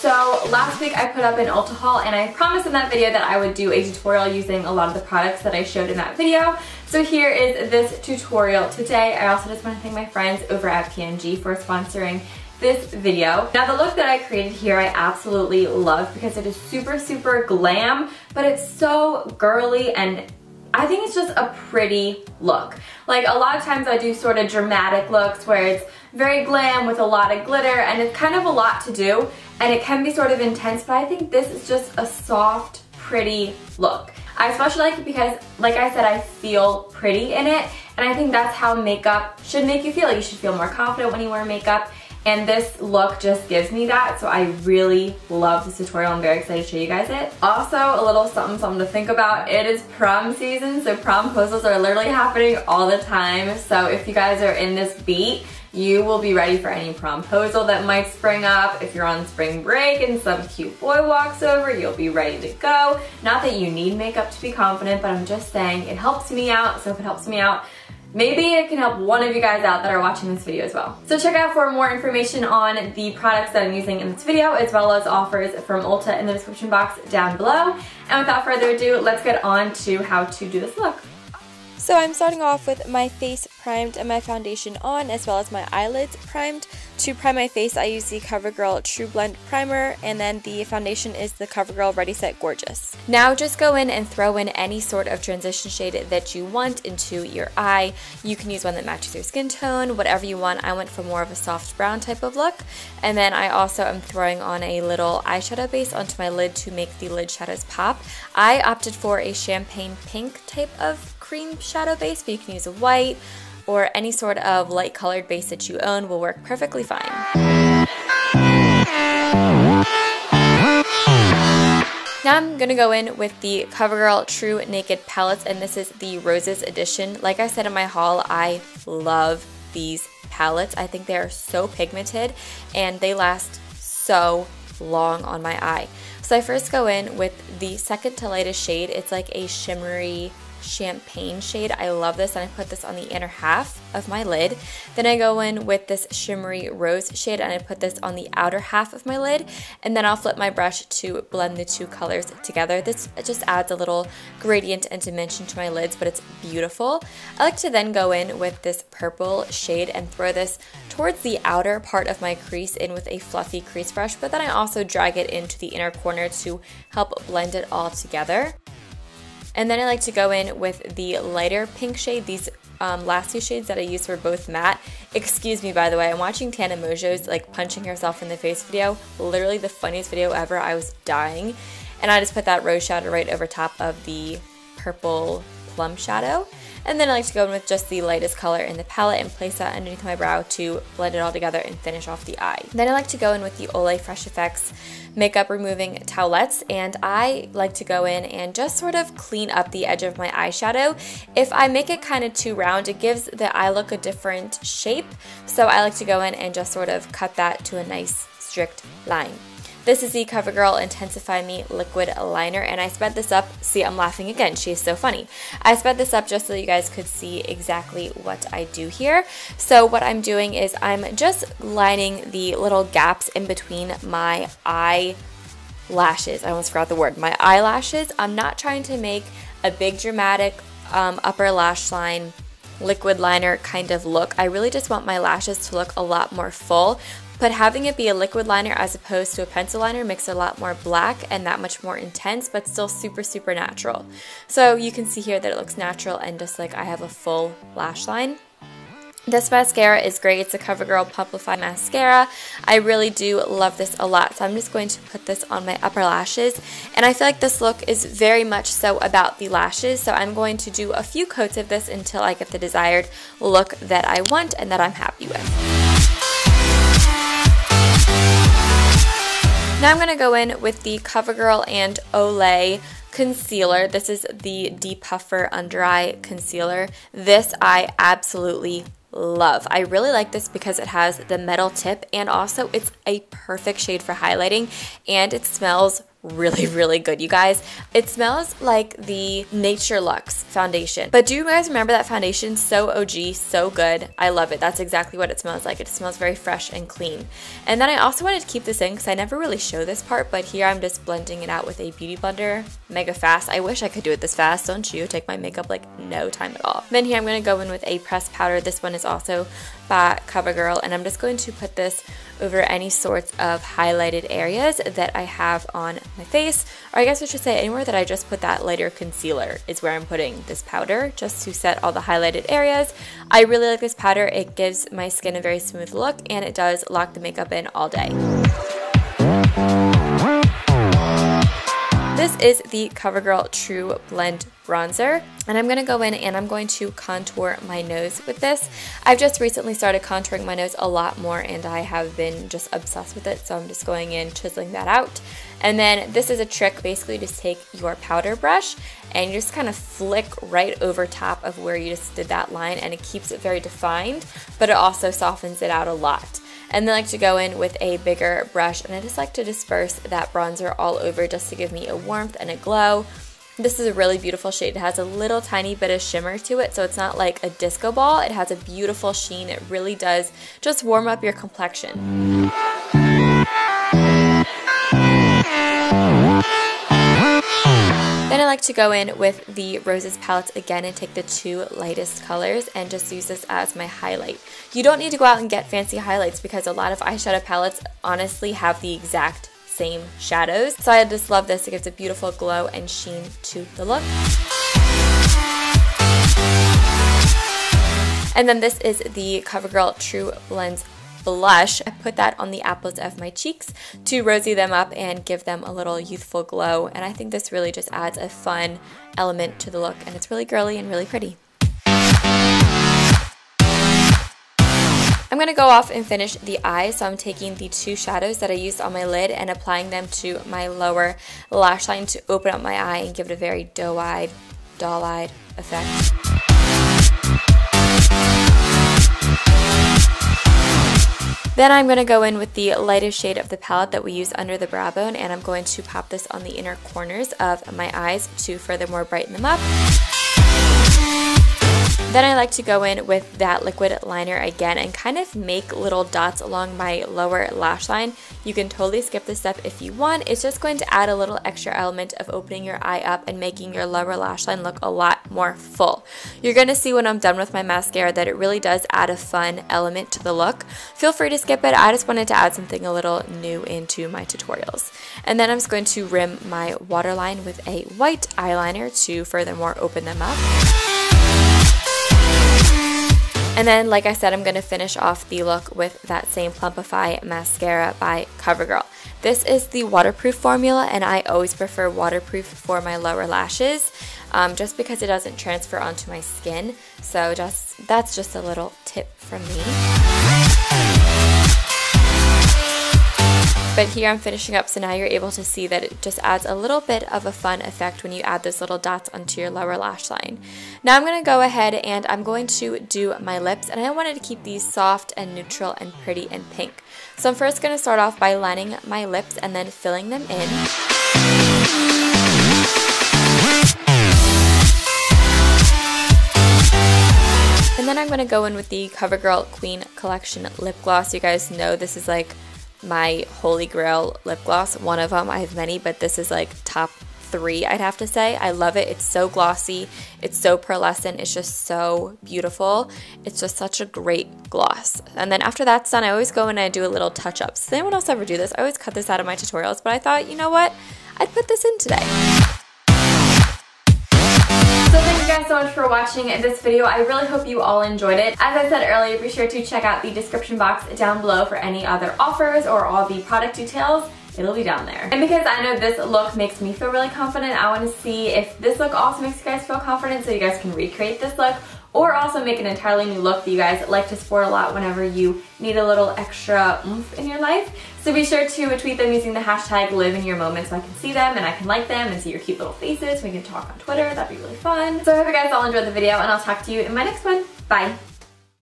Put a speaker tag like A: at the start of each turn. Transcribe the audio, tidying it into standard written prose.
A: So last week I put up an Ulta haul and I promised in that video that I would do a tutorial using a lot of the products that I showed in that video. So here is this tutorial today. I also just want to thank my friends over at P&G for sponsoring this video. Now the look that I created here I absolutely love because it is super glam, but it's so girly and I think it's just a pretty look. Like a lot of times I do sort of dramatic looks where it's very glam with a lot of glitter and it's kind of a lot to do and it can be sort of intense, but I think this is just a soft, pretty look. I especially like it because, like I said, I feel pretty in it and I think that's how makeup should make you feel. You should feel more confident when you wear makeup. And this look just gives me that, so I really love this tutorial. I'm very excited to show you guys it. Also, a little something to think about. It is prom season, so promposals are literally happening all the time. So if you guys are in this beat, you will be ready for any promposal that might spring up. If you're on spring break and some cute boy walks over, you'll be ready to go. Not that you need makeup to be confident, but I'm just saying it helps me out, so if it helps me out, maybe it can help one of you guys out that are watching this video as well. So check out for more information on the products that I'm using in this video, as well as offers from Ulta in the description box down below. And without further ado, let's get on to how to do this look.
B: So I'm starting off with my face primed and my foundation on, as well as my eyelids primed. To prime my face, I use the CoverGirl True Blend Primer, and then the foundation is the CoverGirl Ready Set Gorgeous. Now just go in and throw in any sort of transition shade that you want into your eye. You can use one that matches your skin tone, whatever you want. I went for more of a soft brown type of look. And then I also am throwing on a little eyeshadow base onto my lid to make the lid shadows pop. I opted for a champagne pink type of cream shadow base, but you can use a white or any sort of light colored base that you own will work perfectly fine. Now I'm going to go in with the CoverGirl True Naked Palettes, and this is the Roses edition. Like I said in my haul, I love these palettes. I think they are so pigmented and they last so long on my eye. So I first go in with the second to lightest shade. It's like a shimmery champagne shade. I love this, and I put this on the inner half of my lid. Then I go in with this shimmery rose shade and I put this on the outer half of my lid, and then I'll flip my brush to blend the two colors together. This just adds a little gradient and dimension to my lids, but it's beautiful. I like to then go in with this purple shade and throw this towards the outer part of my crease in with a fluffy crease brush, but then I also drag it into the inner corner to help blend it all together. And then I like to go in with the lighter pink shade. These last two shades that I use were both matte. Excuse me, by the way, I'm watching Tana Mojo's like punching herself in the face video. Literally the funniest video ever. I was dying. And I just put that rose shadow right over top of the purple plum shadow. And then I like to go in with just the lightest color in the palette and place that underneath my brow to blend it all together and finish off the eye. Then I like to go in with the Olay Fresh Effects makeup removing towelettes, and I like to go in and just sort of clean up the edge of my eyeshadow. If I make it kind of too round, it gives the eye look a different shape, so I like to go in and just sort of cut that to a nice strict line. This is the CoverGirl Intensify Me Liquid Liner, and I sped this up. See, I'm laughing again. She's so funny. I sped this up just so you guys could see exactly what I do here. So what I'm doing is I'm just lining the little gaps in between my eyelashes. I almost forgot the word. My eyelashes. I'm not trying to make a big dramatic upper lash line liquid liner kind of look. I really just want my lashes to look a lot more full. But having it be a liquid liner as opposed to a pencil liner makes it a lot more black and that much more intense, but still super natural. So you can see here that it looks natural and just like I have a full lash line. This mascara is great. It's a CoverGirl Pumplify Mascara. I really do love this a lot. So I'm just going to put this on my upper lashes. And I feel like this look is very much so about the lashes. So I'm going to do a few coats of this until I get the desired look that I want and that I'm happy with. Now I'm going to go in with the CoverGirl and Olay concealer. This is the Depuffer Under Eye Concealer. This I absolutely love. I really like this because it has the metal tip and also it's a perfect shade for highlighting and it smells really good, you guys. It smells like the Nature Luxe foundation. But do you guys remember that foundation? So OG, so good. I love it. That's exactly what it smells like. It smells very fresh and clean. And then I also wanted to keep this in because I never really show this part, but here I'm just blending it out with a beauty blender mega fast. I wish I could do it this fast, don't you? Take my makeup like no time at all. Then here I'm going to go in with a pressed powder. This one is also by CoverGirl, and I'm just going to put this over any sorts of highlighted areas that I have on my face, or I guess I should say anywhere that I just put that lighter concealer is where I'm putting this powder, just to set all the highlighted areas. I really like this powder. It gives my skin a very smooth look, and it does lock the makeup in all day. This is the CoverGirl True Blend Bronzer, and I'm going to go in and I'm going to contour my nose with this. I've just recently started contouring my nose a lot more, and I have been just obsessed with it, so I'm just going in, chiseling that out. And then this is a trick. Basically, just take your powder brush and you just kind of flick right over top of where you just did that line, and it keeps it very defined, but it also softens it out a lot. And then I like to go in with a bigger brush, and I just like to disperse that bronzer all over just to give me a warmth and a glow. This is a really beautiful shade. It has a little tiny bit of shimmer to it, so it's not like a disco ball. It has a beautiful sheen. It really does just warm up your complexion. Then I like to go in with the Roses palettes again and take the two lightest colors and just use this as my highlight. You don't need to go out and get fancy highlights because a lot of eyeshadow palettes honestly have the exact same shadows. So I just love this. It gives a beautiful glow and sheen to the look. And then this is the CoverGirl True Blends blush. I put that on the apples of my cheeks to rosy them up and give them a little youthful glow, and I think this really just adds a fun element to the look, and it's really girly and really pretty. I'm going to go off and finish the eyes, so I'm taking the two shadows that I used on my lid and applying them to my lower lash line to open up my eye and give it a very doe-eyed, doll-eyed effect. Then I'm going to go in with the lightest shade of the palette that we use under the brow bone, and I'm going to pop this on the inner corners of my eyes to furthermore brighten them up. Then I like to go in with that liquid liner again and kind of make little dots along my lower lash line. You can totally skip this step if you want. It's just going to add a little extra element of opening your eye up and making your lower lash line look a lot more full. You're going to see when I'm done with my mascara that it really does add a fun element to the look. Feel free to skip it. I just wanted to add something a little new into my tutorials. And then I'm just going to rim my waterline with a white eyeliner to furthermore open them up. And then, like I said, I'm going to finish off the look with that same Plumpify mascara by CoverGirl. This is the waterproof formula, and I always prefer waterproof for my lower lashes just because it doesn't transfer onto my skin. So that's just a little tip from me. But here I'm finishing up, so now you're able to see that it just adds a little bit of a fun effect when you add those little dots onto your lower lash line. Now I'm going to go ahead and I'm going to do my lips, and I wanted to keep these soft and neutral and pretty and pink. So I'm first going to start off by lining my lips and then filling them in. And then I'm going to go in with the CoverGirl Queen Collection Lip Gloss. You guys know this is like my holy grail lip gloss. One of them, I have many, but this is like top 3, I'd have to say. I love it. It's so glossy. It's so pearlescent. It's just so beautiful. It's just such a great gloss. And then after that's done, I always go in and I do a little touch-ups. Does anyone else ever do this? I always cut this out of my tutorials, but I thought, you know what? I'd put this in today.
A: So thank you guys so much for watching this video. I really hope you all enjoyed it. As I said earlier, be sure to check out the description box down below for any other offers or all the product details. It'll be down there. And because I know this look makes me feel really confident, I want to see if this look also makes you guys feel confident so you guys can recreate this look, or also make an entirely new look that you guys like to sport a lot whenever you need a little extra oomph in your life. So be sure to tweet them using the hashtag live in your moment so I can see them and I can like them and see your cute little faces. We can talk on Twitter. That'd be really fun. So I hope you guys all enjoyed the video, and I'll talk to you in my next one. Bye.